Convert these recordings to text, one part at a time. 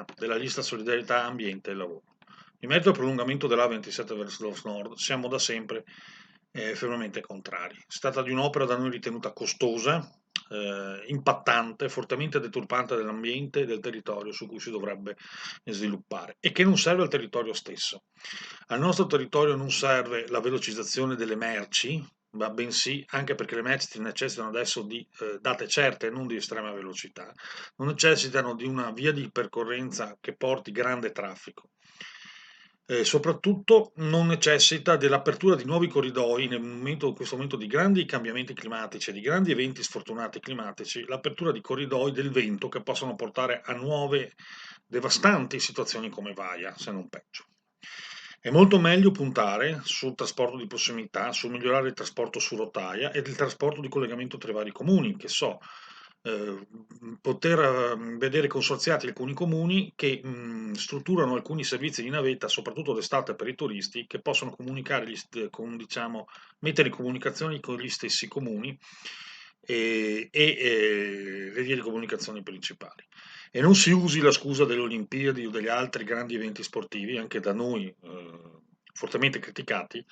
priorità della lista solidarietà ambiente e lavoro. In merito al prolungamento dell'A27 verso nord, siamo da sempre fermamente contrari. Si tratta di un'opera da noi ritenuta costosa, impattante, fortemente deturpante dell'ambiente e del territorio su cui si dovrebbe sviluppare e che non serve al territorio stesso. Al nostro territorio non serve la velocizzazione delle merci, ma bensì, anche perché le merci necessitano adesso di date certe e non di estrema velocità, non necessitano di una via di percorrenza che porti grande traffico. Soprattutto non necessita dell'apertura di nuovi corridoi in questo momento di grandi cambiamenti climatici e di grandi eventi sfortunati climatici, l'apertura di corridoi del vento che possono portare a nuove devastanti situazioni come Vaia, se non peggio. È molto meglio puntare sul trasporto di prossimità, sul migliorare il trasporto su rotaia ed il trasporto di collegamento tra i vari comuni, che so, poter vedere consorziati alcuni comuni che strutturano alcuni servizi di navetta, soprattutto d'estate per i turisti, che possono comunicare, diciamo, mettere in comunicazione con gli stessi comuni e le vie di comunicazione principali. E non si usi la scusa delle Olimpiadi o degli altri grandi eventi sportivi, anche da noi fortemente criticati,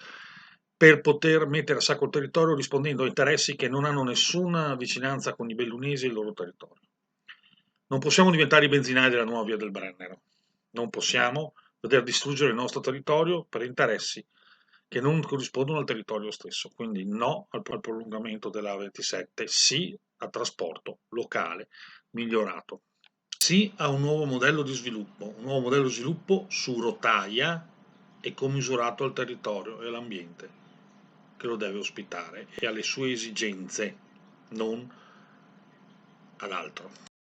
per poter mettere a sacco il territorio rispondendo a interessi che non hanno nessuna vicinanza con i bellunesi e il loro territorio. Non possiamo diventare i benzinai della nuova via del Brennero. Non possiamo veder distruggere il nostro territorio per interessi che non corrispondono al territorio stesso. Quindi no al prolungamento della 27, sì al trasporto locale migliorato. Sì a un nuovo modello di sviluppo, un nuovo modello di sviluppo su rotaia e commisurato al territorio e all'ambiente che lo deve ospitare e alle sue esigenze, non ad altro.